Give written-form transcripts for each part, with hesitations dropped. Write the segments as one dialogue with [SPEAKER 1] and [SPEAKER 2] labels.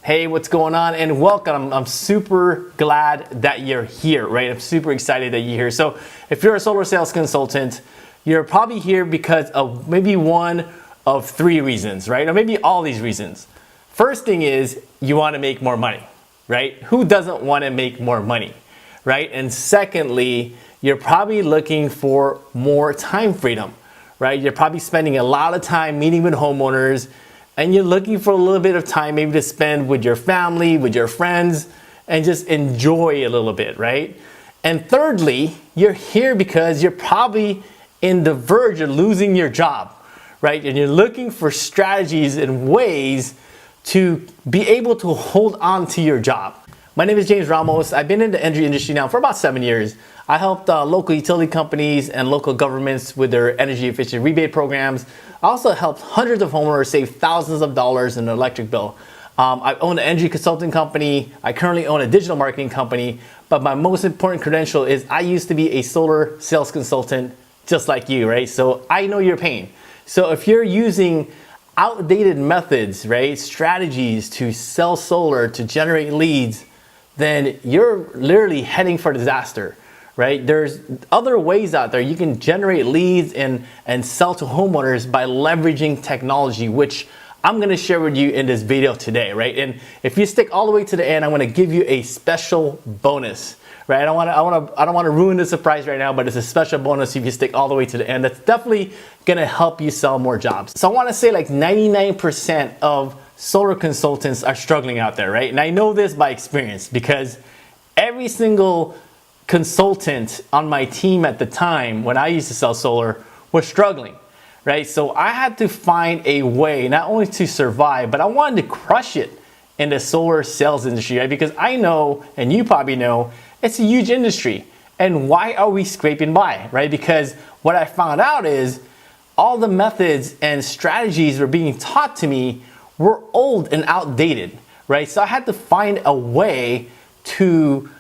[SPEAKER 1] Hey, what's going on? And welcome. I'm super glad that you're here, right? I'm super excited that you're here. So if you're a solar sales consultant, you're probably here because of maybe one of three reasons, right? Or maybe all these reasons. First thing is you want to make more money, right? Who doesn't want to make more money, right? And secondly, you're probably looking for more time freedom, right? You're probably spending a lot of time meeting with homeowners, and you're looking for a little bit of time maybe to spend with your family, with your friends, and just enjoy a little bit, right? And thirdly, you're here because you're probably in the verge of losing your job, right? And you're looking for strategies and ways to be able to hold on to your job. My name is James Ramos. I've been in the energy industry now for about 7 years. I helped local utility companies and local governments with their energy efficient rebate programs. I also helped hundreds of homeowners save thousands of dollars in their electric bill. I own an energy consulting company. I currently own a digital marketing company, but my most important credential is I used to be a solar sales consultant just like you, right? So I know your pain. So if you're using outdated methods, right, strategies to sell solar, to generate leads, then you're literally heading for disaster, right? There's other ways out there. You can generate leads and sell to homeowners by leveraging technology, which I'm gonna share with you in this video today, right? And if you stick all the way to the end, I'm gonna give you a special bonus, right? I don't wanna ruin the surprise right now, but it's a special bonus if you stick all the way to the end. That's definitely gonna help you sell more jobs. So I wanna say like 99% of solar consultants are struggling out there, right? And I know this by experience because every single consultant on my team at the time when I used to sell solar was struggling, right? So I had to find a way not only to survive, but I wanted to crush it in the solar sales industry, right? Because I know, and you probably know, it's a huge industry. And why are we scraping by, right? Because what I found out is all the methods and strategies were being taught to me were old and outdated, right? So I had to find a way to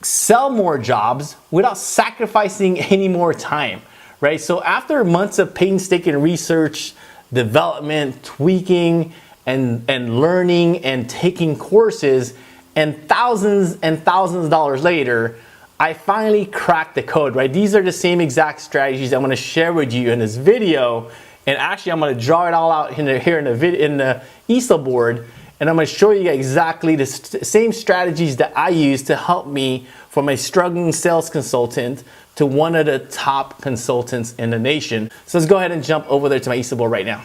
[SPEAKER 1] sell more jobs without sacrificing any more time, right? So after months of painstaking research, development, tweaking, and learning and taking courses, and thousands of dollars later, I finally cracked the code, right? These are the same exact strategies I'm gonna share with you in this video. And actually, I'm gonna draw it all out in the easel board, and I'm gonna show you exactly the same strategies that I use to help me from a struggling sales consultant to one of the top consultants in the nation. So let's go ahead and jump over there to my easel board right now.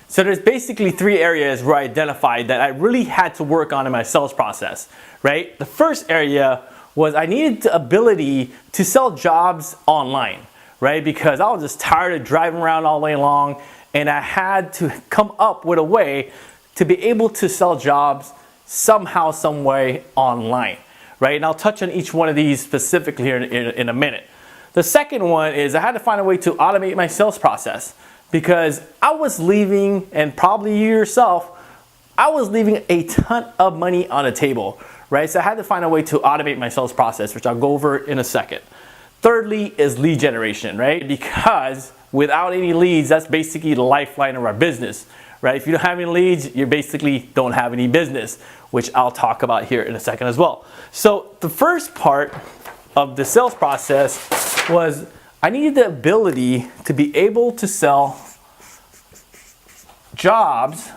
[SPEAKER 1] So there's basically three areas where I identified that I really had to work on in my sales process, right? The first area was I needed the ability to sell jobs online, right? Because I was just tired of driving around all day long, and I had to come up with a way to be able to sell jobs somehow, some way online, right? And I'll touch on each one of these specifically here in a minute. The second one is I had to find a way to automate my sales process because I was leaving, and probably you yourself, I was leaving a ton of money on the table, right? So I had to find a way to automate my sales process, which I'll go over in a second. Thirdly is lead generation, right? Because without any leads, that's basically the lifeline of our business, right? If you don't have any leads, you basically don't have any business, which I'll talk about here in a second as well. So the first part of the sales process was I needed the ability to be able to sell jobs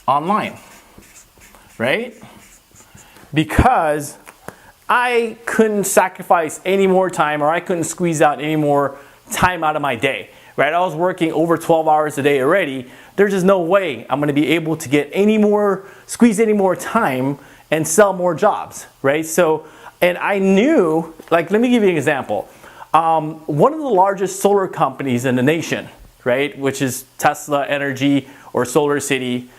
[SPEAKER 1] online, right? Because I couldn't sacrifice any more time, or I couldn't squeeze out any more time out of my day, right? I was working over 12 hours a day already. There's just no way I'm gonna be able to get squeeze any more time and sell more jobs, right? So, and I knew, like, let me give you an example. One of the largest solar companies in the nation, right, which is Tesla Energy or Solar City,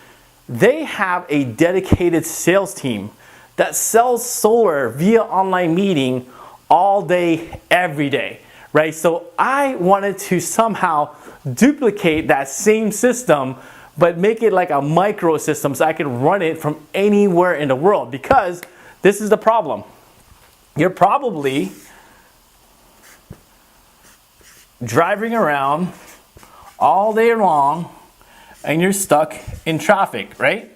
[SPEAKER 1] they have a dedicated sales team that sells solar via online meeting all day, every day, right? So I wanted to somehow duplicate that same system, but make it like a micro system so I could run it from anywhere in the world, because this is the problem. You're probably driving around all day long and you're stuck in traffic, right?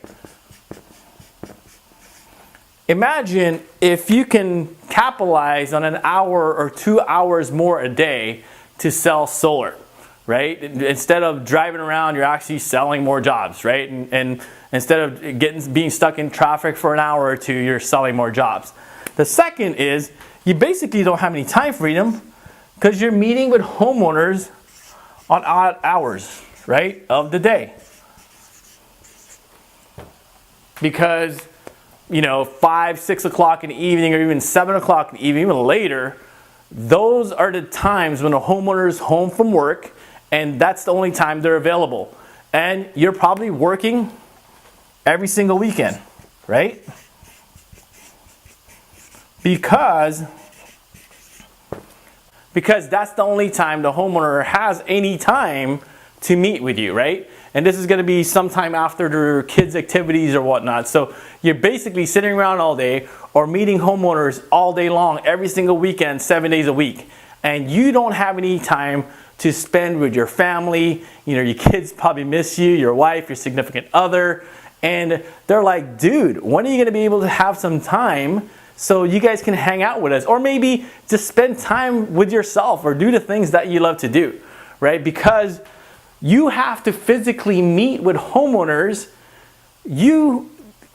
[SPEAKER 1] Imagine if you can capitalize on an hour or 2 hours more a day to sell solar, right? Instead of driving around, you're actually selling more jobs, right? And instead of being stuck in traffic for an hour or two, you're selling more jobs. The second is you basically don't have any time freedom because you're meeting with homeowners on odd hours, right, of the day. Because, 5, 6 o'clock in the evening or even 7 o'clock in the evening, even later, those are the times when a homeowner is home from work, and that's the only time they're available. And you're probably working every single weekend, right? Because that's the only time the homeowner has any time to meet with you, right? And this is going to be sometime after their kids' activities or whatnot. So you're basically sitting around all day or meeting homeowners all day long, every single weekend, 7 days a week. And you don't have any time to spend with your family. Your kids probably miss you, your wife, your significant other. And they're like, dude, when are you going to be able to have some time so you guys can hang out with us? Or maybe just spend time with yourself or do the things that you love to do, right? Because you have to physically meet with homeowners. You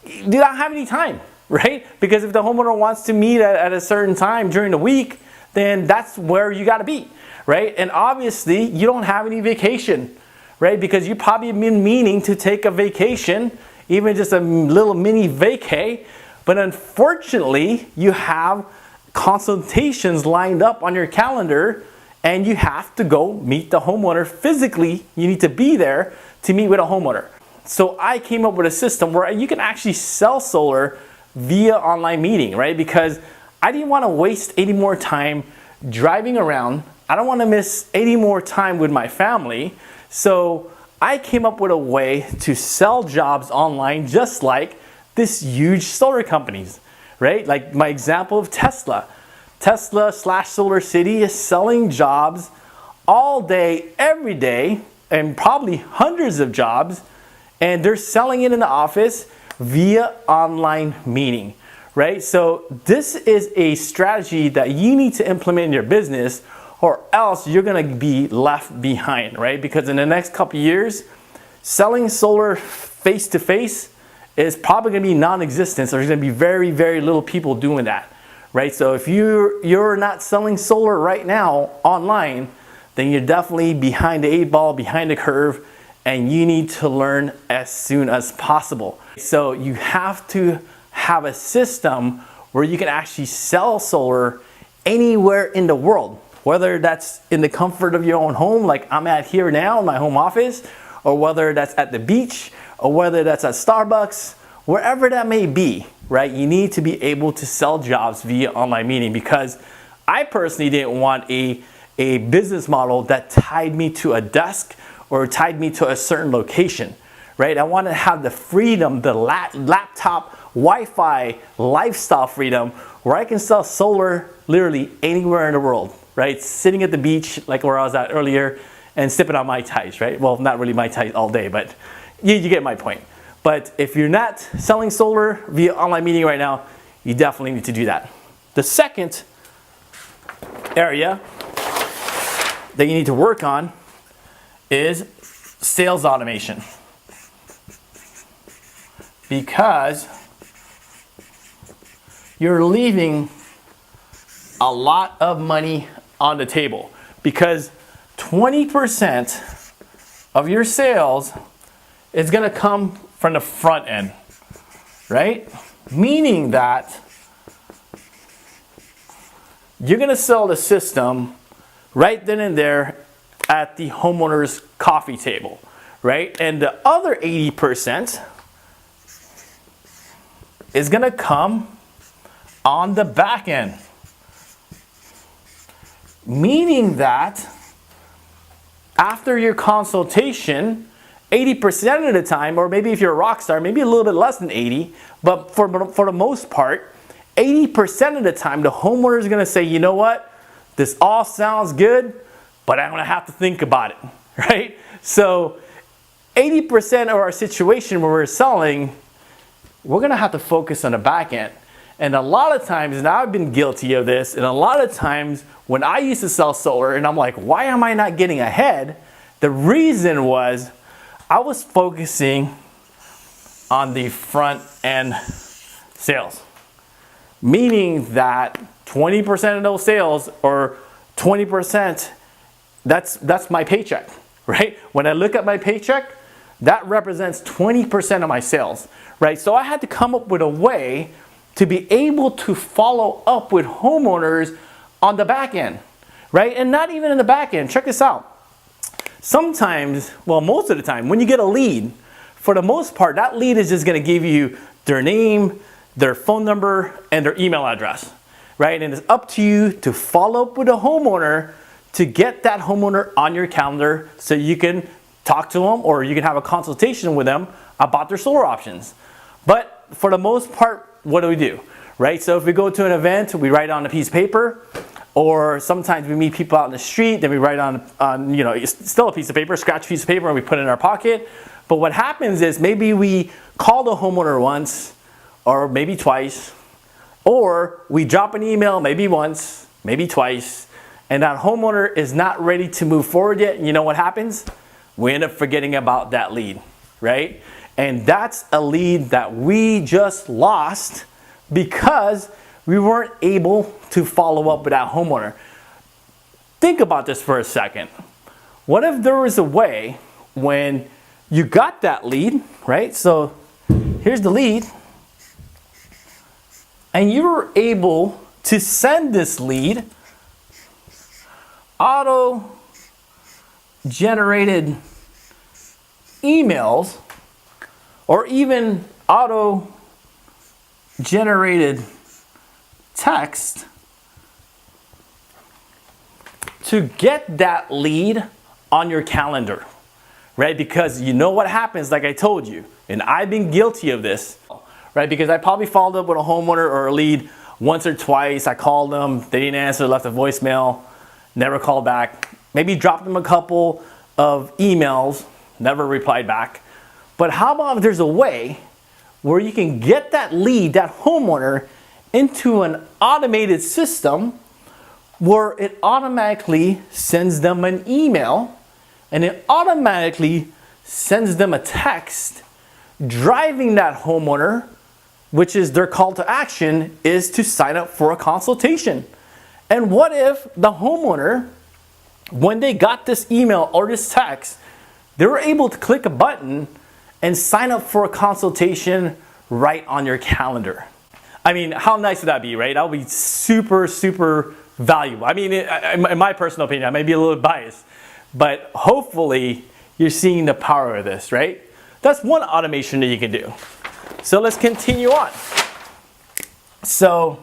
[SPEAKER 1] do not have any time, right? Because if the homeowner wants to meet at a certain time during the week, then that's where you got to be, right? And obviously, you don't have any vacation, right? Because you probably been meaning to take a vacation, even just a little mini vacay, but unfortunately, you have consultations lined up on your calendar and you have to go meet the homeowner physically. You need to be there to meet with a homeowner. So I came up with a system where you can actually sell solar via online meeting, right? Because I didn't want to waste any more time driving around. I don't want to miss any more time with my family. So I came up with a way to sell jobs online just like this huge solar companies, right? Like my example of Tesla. Tesla/Solar City is selling jobs all day, every day, and probably hundreds of jobs, and they're selling it in the office via online meeting, right? So this is a strategy that you need to implement in your business or else you're gonna be left behind, right? Because in the next couple of years, selling solar face-to-face is probably gonna be non-existent. So there's gonna be very, very little people doing that. Right, so if you're not selling solar right now online, then you're definitely behind the 8 ball, behind the curve, and you need to learn as soon as possible. So you have to have a system where you can actually sell solar anywhere in the world, whether that's in the comfort of your own home, like I'm at here now in my home office, or whether that's at the beach, or whether that's at Starbucks, wherever that may be, right? You need to be able to sell jobs via online meeting because I personally didn't want a business model that tied me to a desk or tied me to a certain location, right? I want to have the freedom, the laptop, Wi-Fi, lifestyle freedom where I can sell solar literally anywhere in the world, right? Sitting at the beach like where I was at earlier and sipping on Mai Tais, right? Well, not really Mai Tais all day, but you get my point. But if you're not selling solar via online meeting right now, you definitely need to do that. The second area that you need to work on is sales automation. Because you're leaving a lot of money on the table. Because 20% of your sales is gonna come from the front end, right? Meaning that you're gonna sell the system right then and there at the homeowner's coffee table, right? And the other 80% is gonna come on the back end. Meaning that after your consultation, 80% of the time, or maybe if you're a rock star, maybe a little bit less than 80, but for the most part, 80% of the time, the homeowner is gonna say, you know what, this all sounds good, but I'm gonna have to think about it, right? So 80% of our situation where we're selling, we're gonna have to focus on the back end. And a lot of times, and I've been guilty of this, and a lot of times when I used to sell solar and I'm like, why am I not getting ahead? The reason was I was focusing on the front end sales. Meaning that 20% of those sales, or 20%, that's my paycheck, right? When I look at my paycheck, that represents 20% of my sales, right? So I had to come up with a way to be able to follow up with homeowners on the back end, right? And not even in the back end. Check this out. Sometimes, well, most of the time, when you get a lead, for the most part, that lead is just going to give you their name, their phone number, and their email address, right? And it's up to you to follow up with a homeowner to get that homeowner on your calendar so you can talk to them or you can have a consultation with them about their solar options. But for the most part, what do? Right? So if we go to an event, we write on a piece of paper, or sometimes we meet people out in the street, then we write on still a piece of paper, scratch a piece of paper, and we put it in our pocket. But what happens is maybe we call the homeowner once, or maybe twice, or we drop an email maybe once, maybe twice, and that homeowner is not ready to move forward yet. And you know what happens? We end up forgetting about that lead, right? And that's a lead that we just lost because we weren't able to follow up with that homeowner. Think about this for a second. What if there was a way when you got that lead, right? So here's the lead, and you were able to send this lead auto-generated emails, or even auto-generated text to get that lead on your calendar, right? Because you know what happens, like I told you, and I've been guilty of this, right? Because I probably followed up with a homeowner or a lead once or twice. I called them, they didn't answer, left a voicemail, never called back. Maybe dropped them a couple of emails, never replied back. But how about if there's a way where you can get that lead, that homeowner, into an automated system where it automatically sends them an email and it automatically sends them a text driving that homeowner, which is their call to action, is to sign up for a consultation. And what if the homeowner, when they got this email or this text, they were able to click a button and sign up for a consultation right on your calendar? I mean, how nice would that be, right? That would be super, super valuable. I mean, in my personal opinion, I may be a little biased, but hopefully you're seeing the power of this, right? That's one automation that you can do. So let's continue on. So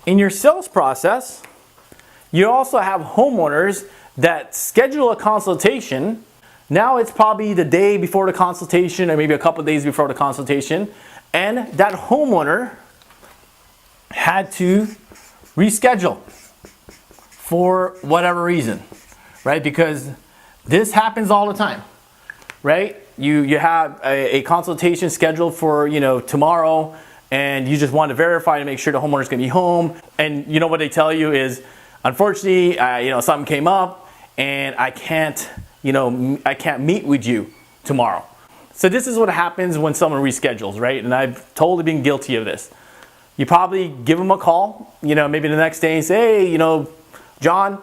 [SPEAKER 1] in your sales process, you also have homeowners that schedule a consultation. Now it's probably the day before the consultation, or maybe a couple of days before the consultation, and that homeowner had to reschedule for whatever reason, right? Because this happens all the time, right? You have a consultation scheduled for tomorrow, and you just want to verify to make sure the homeowner's going to be home, and you know what they tell you is, unfortunately, something came up, and I can't meet with you tomorrow. So this is what happens when someone reschedules, right? And I've totally been guilty of this. You probably give them a call, maybe the next day and say, hey, John,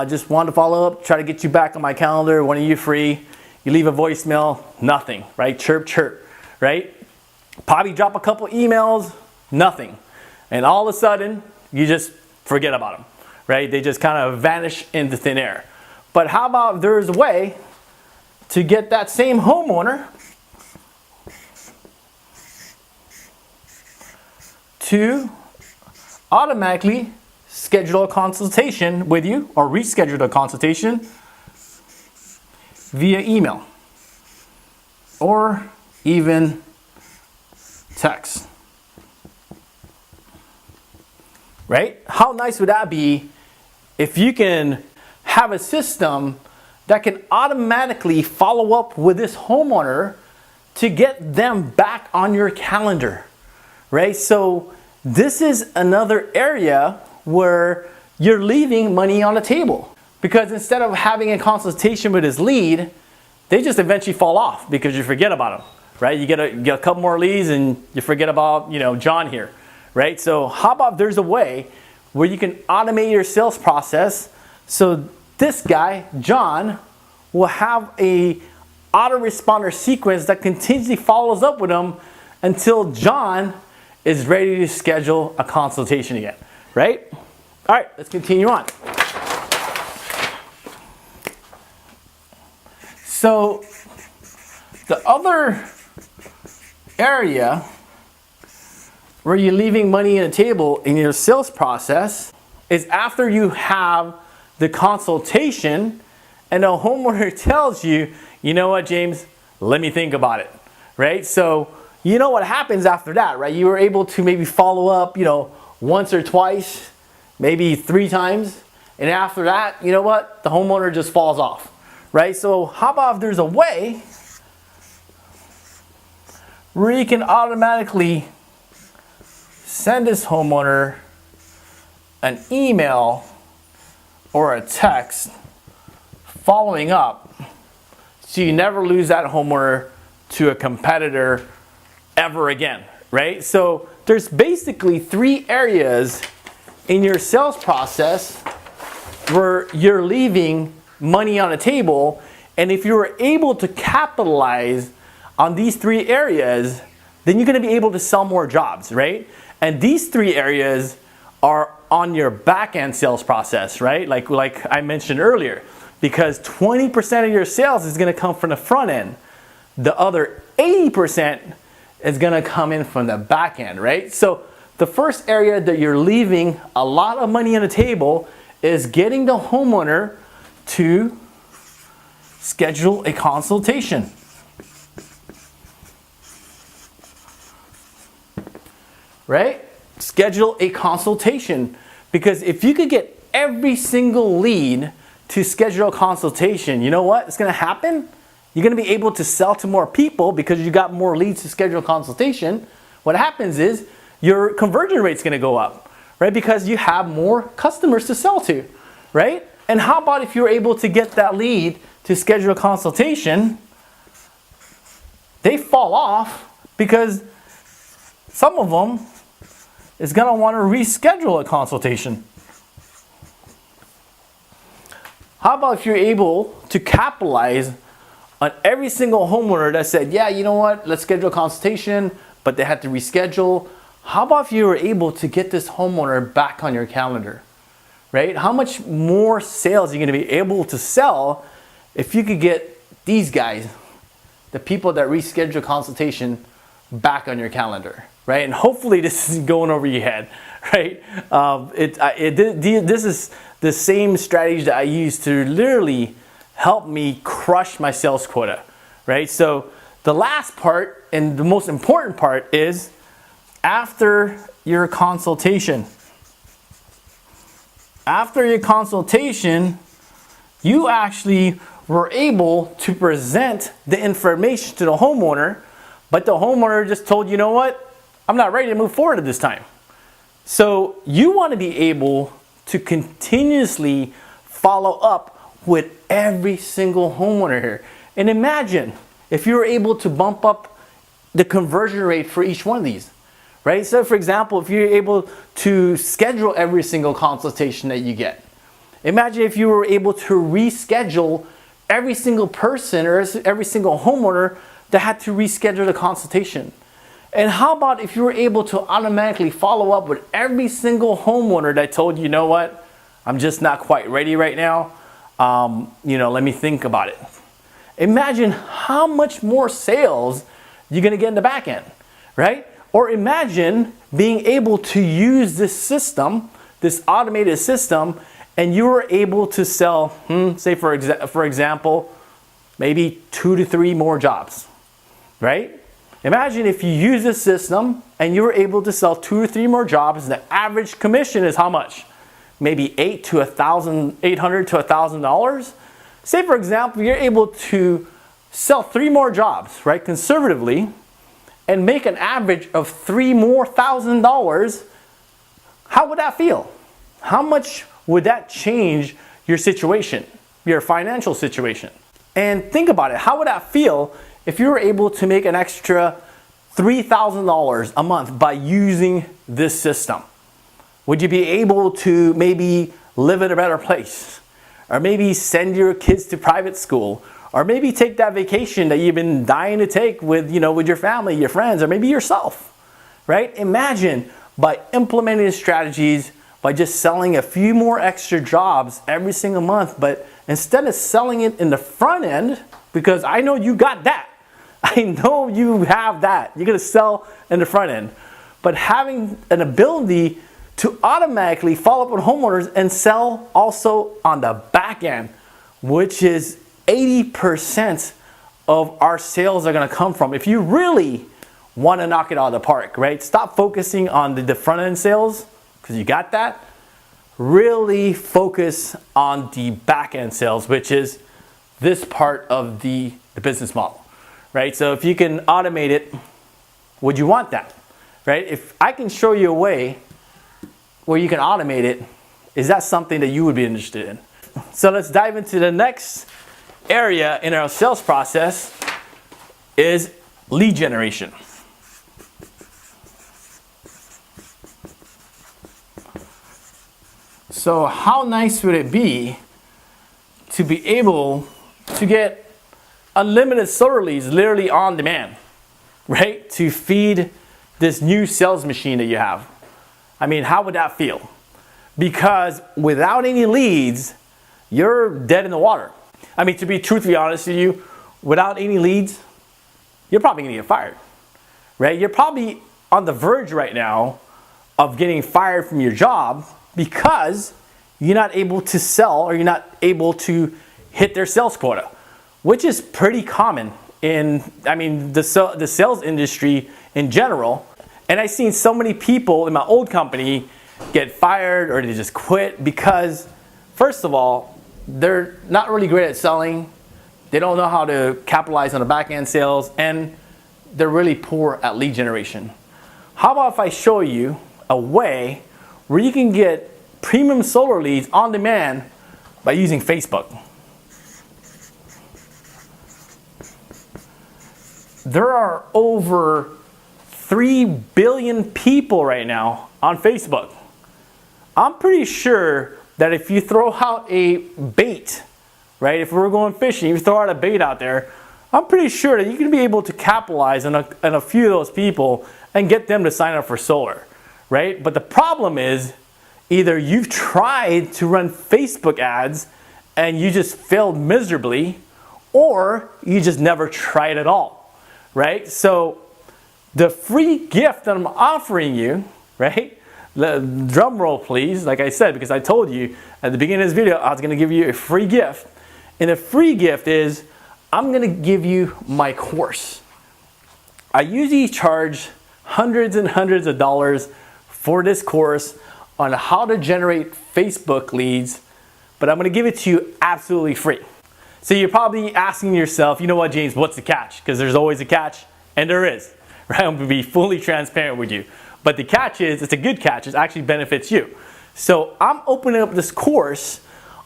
[SPEAKER 1] just wanted to follow up, try to get you back on my calendar. When are you free? You leave a voicemail, nothing, right? Chirp, chirp, right? Probably drop a couple emails, nothing. And all of a sudden, you just forget about them, right? They just kind of vanish into thin air. But how about there's a way to get that same homeowner to automatically schedule a consultation with you, or reschedule a consultation via email or even text, right? How nice would that be if you can have a system that can automatically follow up with this homeowner to get them back on your calendar, right? So this is another area where you're leaving money on the table, because instead of having a consultation with his lead, they just eventually fall off because you forget about them, right? You get a couple more leads and you forget about, John here, right? So how about there's a way where you can automate your sales process so this guy, John, will have a autoresponder sequence that continuously follows up with him until John is ready to schedule a consultation again, right? All right, let's continue on. So the other area where you're leaving money on the table in your sales process is after you have the consultation and the homeowner tells you, you know what, James, let me think about it, right? So you know what happens after that, right? You were able to maybe follow up, once or twice, maybe 3 times. And after that, you know what? The homeowner just falls off, right? So how about if there's a way where you can automatically send this homeowner an email or a text following up so you never lose that homeowner to a competitor ever again, right? So there's basically 3 areas in your sales process where you're leaving money on the table, and if you were able to capitalize on these 3 areas, then you're going to be able to sell more jobs, right? And these 3 areas are on your back-end sales process, right? Like I mentioned earlier, because 20% of your sales is going to come from the front end. The other 80% is going to come in from the back end, right? So the first area that you're leaving a lot of money on the table is getting the homeowner to schedule a consultation. Right? Schedule a consultation. Because if you could get every single lead to schedule a consultation, you know what? It's going to happen. You're going to be able to sell to more people because you got more leads to schedule a consultation. What happens is your conversion rate's going to go up, right? Because you have more customers to sell to, right? And how about if you're able to get that lead to schedule a consultation, they fall off because some of them is going to want to reschedule a consultation. How about if you're able to capitalize on every single homeowner that said, yeah, you know what, let's schedule a consultation, but they had to reschedule. How about if you were able to get this homeowner back on your calendar, right? How much more sales are you going to be able to sell if you could get these guys, the people that reschedule a consultation, back on your calendar, right? And hopefully this isn't going over your head, right? This is the same strategy that I use to literally help me crush my sales quota, right? So the last part and the most important part is after your consultation. After your consultation, you actually were able to present the information to the homeowner, but the homeowner just told you, you know what, I'm not ready to move forward at this time. So you want to be able to continuously follow up with every single homeowner here. And imagine if you were able to bump up the conversion rate for each one of these, right? So for example, if you're able to schedule every single consultation that you get, imagine if you were able to reschedule every single person or every single homeowner that had to reschedule the consultation. And how about if you were able to automatically follow up with every single homeowner that told you, you know what, I'm just not quite ready right now. Let me think about it. Imagine how much more sales you're going to get in the back end, right? Or imagine being able to use this system, this automated system, and you were able to sell, say for example, maybe 2 to 3 more jobs, right? Imagine if you use this system and you were able to sell 2 or 3 more jobs, the average commission is how much? Maybe $800 to $1,000. Say for example, you're able to sell 3 more jobs, right, conservatively, and make an average of $3,000. How would that feel? How much would that change your situation, your financial situation? And think about it. How would that feel if you were able to make an extra $3,000 a month by using this system? Would you be able to maybe live in a better place? Or maybe send your kids to private school? Or maybe take that vacation that you've been dying to take with, with your family, your friends, or maybe yourself, right? Imagine by implementing strategies, by just selling a few more extra jobs every single month, but instead of selling it in the front end, because I know you got that. I know you have that. You're gonna sell in the front end. But having an ability to automatically follow up with homeowners and sell also on the back end, which is 80% of our sales are gonna come from. If you really wanna knock it out of the park, right? Stop focusing on the front end sales, because you got that. Really focus on the back end sales, which is this part of the business model, right? So if you can automate it, would you want that, right? If I can show you a way where you can automate it, is that something that you would be interested in? So let's dive into the next area in our sales process, is lead generation. So how nice would it be to be able to get unlimited solar leads literally on demand, right? To feed this new sales machine that you have. I mean, how would that feel? Because without any leads, you're dead in the water. I mean, to be truthfully honest with you, without any leads, you're probably gonna get fired, right? You're probably on the verge right now of getting fired from your job because you're not able to sell, or you're not able to hit their sales quota, which is pretty common in, the sales industry in general. And I've seen so many people in my old company get fired or they just quit because, first of all, they're not really great at selling. They don't know how to capitalize on the back end sales, and they're really poor at lead generation. How about if I show you a way where you can get premium solar leads on demand by using Facebook? There are over 3 billion people right now on Facebook. I'm pretty sure that if you throw out a bait, right? If we're going fishing, you throw out a bait out there, I'm pretty sure that you can be able to capitalize on a few of those people and get them to sign up for solar, right? But the problem is, either you've tried to run Facebook ads and you just failed miserably, or you just never tried at all, right? So the free gift that I'm offering you, right? Drum roll please, like I said, because I told you at the beginning of this video I was going to give you a free gift. And the free gift is, I'm going to give you my course. I usually charge hundreds and hundreds of dollars for this course on how to generate Facebook leads, but I'm going to give it to you absolutely free. So you're probably asking yourself, you know what, James, what's the catch? Because there's always a catch, and there is, right? I'm going to be fully transparent with you. But the catch is, it's a good catch, it actually benefits you. So I'm opening up this course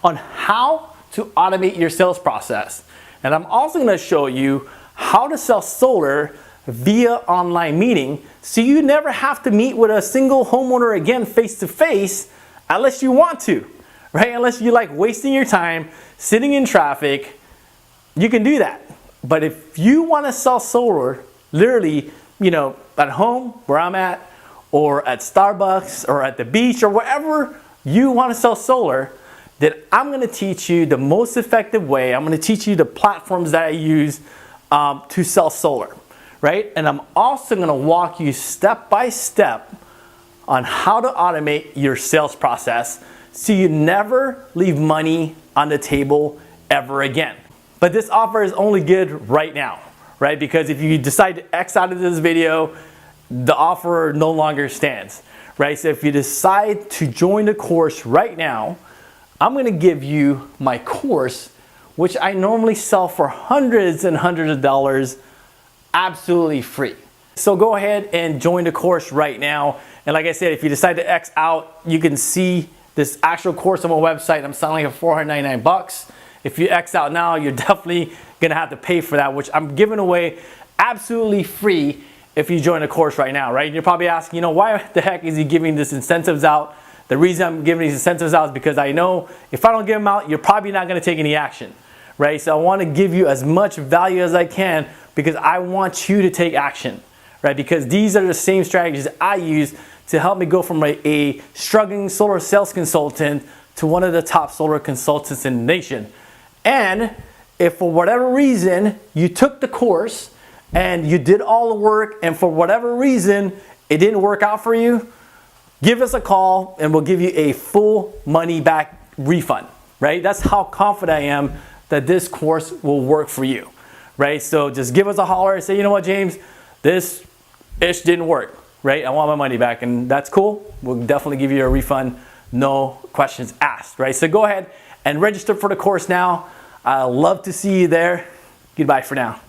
[SPEAKER 1] on how to automate your sales process. And I'm also going to show you how to sell solar via online meeting, so you never have to meet with a single homeowner again face to face unless you want to, right? Unless you like wasting your time sitting in traffic, you can do that. But if you want to sell solar literally, at home where I'm at, or at Starbucks, or at the beach, or wherever you want to sell solar, then I'm going to teach you the most effective way. I'm going to teach you the platforms that I use to sell solar, right? And I'm also going to walk you step by step on how to automate your sales process so you never leave money on the table ever again. But this offer is only good right now, right? Because if you decide to X out of this video, the offer no longer stands, right? So if you decide to join the course right now, I'm going to give you my course, which I normally sell for hundreds and hundreds of dollars, absolutely free. So go ahead and join the course right now. And like I said, if you decide to X out, you can see this actual course on my website. I'm selling it for $499. If you X out now, you're definitely gonna have to pay for that, which I'm giving away absolutely free if you join the course right now, right? You're probably asking, why the heck is he giving these incentives out? The reason I'm giving these incentives out is because I know if I don't give them out, you're probably not gonna take any action, right? So I wanna give you as much value as I can because I want you to take action, right? Because these are the same strategies I use to help me go from a struggling solar sales consultant to one of the top solar consultants in the nation. And if for whatever reason you took the course and you did all the work and for whatever reason it didn't work out for you, give us a call and we'll give you a full money back refund, right? That's how confident I am that this course will work for you, right? So just give us a holler and say, you know what, James, this ish didn't work, right? I want my money back, and that's cool. We'll definitely give you a refund, no questions asked, right? So go ahead and register for the course now. I'd love to see you there. Goodbye for now.